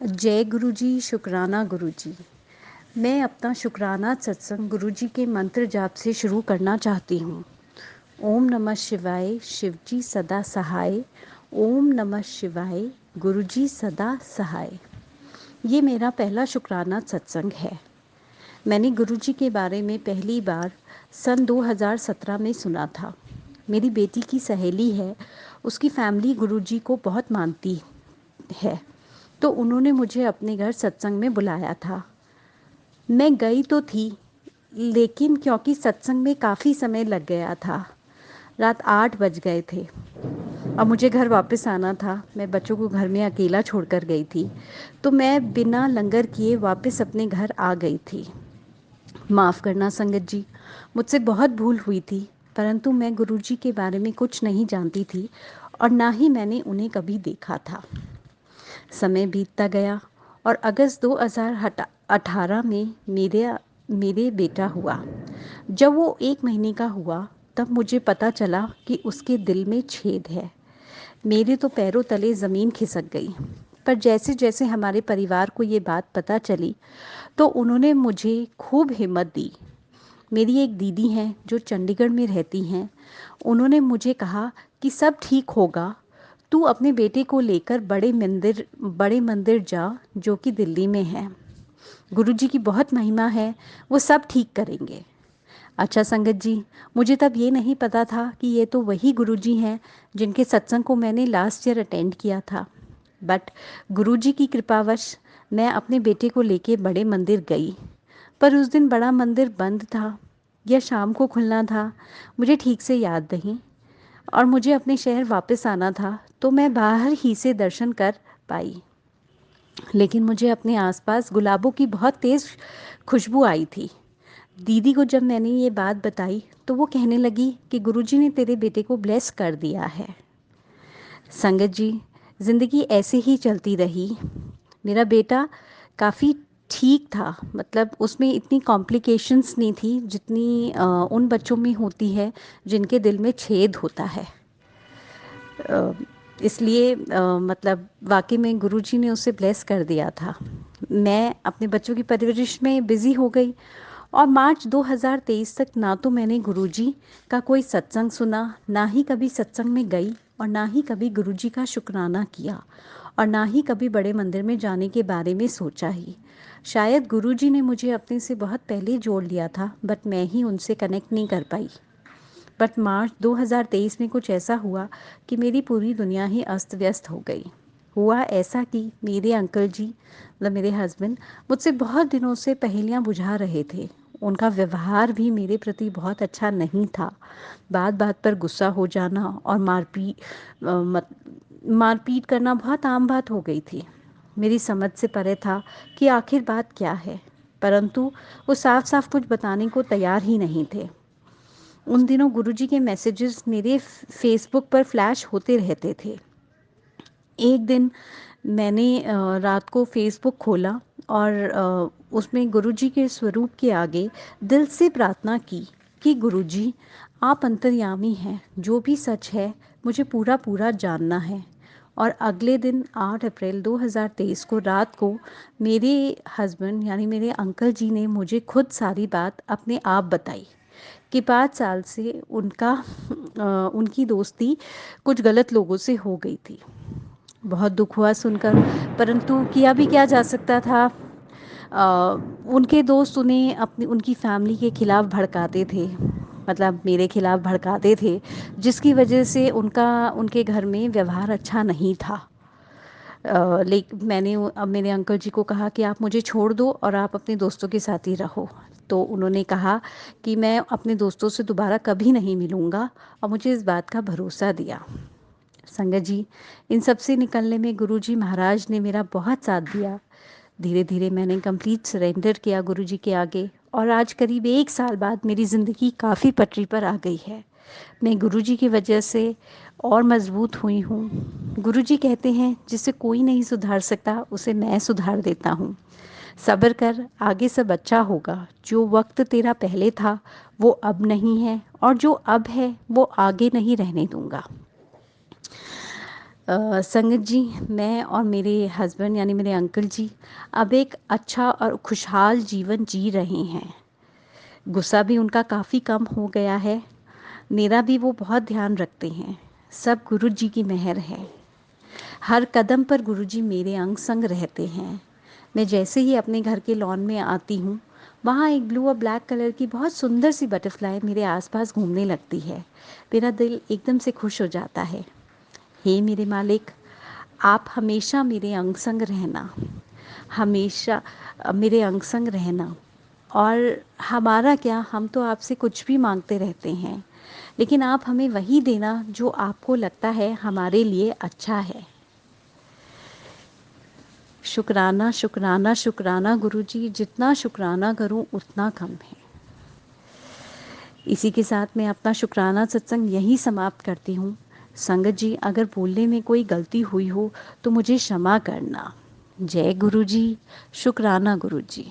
जय गुरु जी, शुक्राना गुरु जी। मैं अपना शुक्राना सत्संग गुरु जी के मंत्र जाप से शुरू करना चाहती हूँ। ओम नमः शिवाय, शिव जी सदा सहाय। ओम नमः शिवाय, गुरु जी सदा सहाय। ये मेरा पहला शुक्राना सत्संग है। मैंने गुरु जी के बारे में पहली बार सन 2017 में सुना था। मेरी बेटी की सहेली है, उसकी फैमिली गुरु जी को बहुत मानती है, तो उन्होंने मुझे अपने घर सत्संग में बुलाया था। मैं गई तो थी, लेकिन क्योंकि सत्संग में काफ़ी समय लग गया था, रात 8 बज गए थे और मुझे घर वापस आना था। मैं बच्चों को घर में अकेला छोड़कर गई थी, तो मैं बिना लंगर किए वापस अपने घर आ गई थी। माफ़ करना संगत जी, मुझसे बहुत भूल हुई थी, परंतु मैं गुरु जी के बारे में कुछ नहीं जानती थी और ना ही मैंने उन्हें कभी देखा था। समय बीतता गया और अगस्त 2018 में मेरे बेटा हुआ। जब वो 1 महीने का हुआ, तब मुझे पता चला कि उसके दिल में छेद है। मेरे तो पैरों तले ज़मीन खिसक गई। पर जैसे जैसे हमारे परिवार को ये बात पता चली, तो उन्होंने मुझे खूब हिम्मत दी। मेरी एक दीदी हैं जो चंडीगढ़ में रहती हैं। उन्होंने मुझे कहा कि सब ठीक होगा, तू अपने बेटे को लेकर बड़े मंदिर जा, जो कि दिल्ली में है। गुरुजी की बहुत महिमा है, वो सब ठीक करेंगे। अच्छा संगत जी, मुझे तब ये नहीं पता था कि ये तो वही गुरुजी हैं जिनके सत्संग को मैंने लास्ट ईयर अटेंड किया था। बट गुरुजी की कृपावश मैं अपने बेटे को लेके बड़े मंदिर गई। पर उस दिन बड़ा मंदिर बंद था या शाम को खुलना था, मुझे ठीक से याद नहीं। और मुझे अपने शहर वापस आना था, तो मैं बाहर ही से दर्शन कर पाई। लेकिन मुझे अपने आसपास गुलाबों की बहुत तेज़ खुशबू आई थी। दीदी को जब मैंने ये बात बताई, तो वो कहने लगी कि गुरुजी ने तेरे बेटे को ब्लेस कर दिया है। संगत जी, ज़िंदगी ऐसे ही चलती रही। मेरा बेटा काफ़ी ठीक था, मतलब उसमें इतनी कॉम्प्लिकेशंस नहीं थी जितनी उन बच्चों में होती है जिनके दिल में छेद होता है। इसलिए मतलब वाकई में गुरुजी ने उसे ब्लेस कर दिया था। मैं अपने बच्चों की परवरिश में बिज़ी हो गई और मार्च 2023 तक ना तो मैंने गुरुजी का कोई सत्संग सुना, ना ही कभी सत्संग में गई और ना ही कभी गुरुजी का शुक्राना किया और ना ही कभी बड़े मंदिर में जाने के बारे में सोचा ही। शायद गुरुजी ने मुझे अपने से बहुत पहले जोड़ लिया था, बट मैं ही उनसे कनेक्ट नहीं कर पाई। बट मार्च 2023 में कुछ ऐसा हुआ कि मेरी पूरी दुनिया ही अस्त व्यस्त हो गई। हुआ ऐसा कि मेरे अंकल जी, मतलब मेरे हस्बैंड, मुझसे बहुत दिनों से पहेलियां बुझा रहे थे। उनका व्यवहार भी मेरे प्रति बहुत अच्छा नहीं था। बात बात पर गुस्सा हो जाना और मारपीट करना बहुत आम बात हो गई थी। मेरी समझ से परे था कि आखिर बात क्या है, परंतु वो साफ साफ कुछ बताने को तैयार ही नहीं थे। उन दिनों गुरुजी के मैसेजेस मेरे फेसबुक पर फ्लैश होते रहते थे। एक दिन मैंने रात को फेसबुक खोला और उसमें गुरुजी के स्वरूप के आगे दिल से प्रार्थना की कि गुरुजी, आप अंतर्यामी हैं, जो भी सच है मुझे पूरा पूरा जानना है। और अगले दिन 8 अप्रैल 2023 को रात को मेरे हस्बैंड यानी मेरे अंकल जी ने मुझे खुद सारी बात अपने आप बताई कि 5 साल से उनकी दोस्ती कुछ गलत लोगों से हो गई थी। बहुत दुख हुआ सुनकर, परंतु किया भी क्या जा सकता था। उनके दोस्त उन्हें उनकी फैमिली के खिलाफ भड़काते थे, मतलब मेरे खिलाफ भड़काते थे, जिसकी वजह से उनके घर में व्यवहार अच्छा नहीं था। लेकिन मैंने अब मेरे अंकल जी को कहा कि आप मुझे छोड़ दो और आप अपने दोस्तों के साथ ही रहो। तो उन्होंने कहा कि मैं अपने दोस्तों से दोबारा कभी नहीं मिलूँगा और मुझे इस बात का भरोसा दिया। संगत जी, इन सब से निकलने में गुरुजी महाराज ने मेरा बहुत साथ दिया। धीरे धीरे मैंने कंप्लीट सरेंडर किया गुरुजी के आगे और आज करीब 1 साल बाद मेरी ज़िंदगी काफ़ी पटरी पर आ गई है। मैं गुरुजी की वजह से और मज़बूत हुई हूँ। गुरुजी कहते हैं, जिसे कोई नहीं सुधार सकता उसे मैं सुधार देता हूँ। सब्र कर, आगे सब अच्छा होगा। जो वक्त तेरा पहले था वो अब नहीं है और जो अब है वो आगे नहीं रहने दूँगा। संगत जी, मैं और मेरे हस्बैंड यानी मेरे अंकल जी अब एक अच्छा और खुशहाल जीवन जी रहे हैं। गुस्सा भी उनका काफ़ी कम हो गया है। मेरा भी वो बहुत ध्यान रखते हैं। सब गुरु जी की मेहर है। हर कदम पर गुरुजी मेरे अंग संग रहते हैं। मैं जैसे ही अपने घर के लॉन में आती हूँ, वहाँ एक ब्लू और ब्लैक कलर की बहुत सुंदर सी बटरफ्लाई मेरे आसपास घूमने लगती है। मेरा दिल एकदम से खुश हो जाता है। हे मेरे मालिक, आप हमेशा मेरे अंग संग रहना, हमेशा मेरे अंग संग रहना। और हमारा क्या, हम तो आपसे कुछ भी मांगते रहते हैं, लेकिन आप हमें वही देना जो आपको लगता है हमारे लिए अच्छा है। शुक्राना शुक्राना शुक्राना गुरुजी, जितना शुक्राना करूं उतना कम है। इसी के साथ मैं अपना शुक्राना सत्संग यहीं समाप्त करती हूँ। संगत जी, अगर बोलने में कोई गलती हुई हो तो मुझे क्षमा करना। जय गुरुजी। शुक्राना गुरुजी।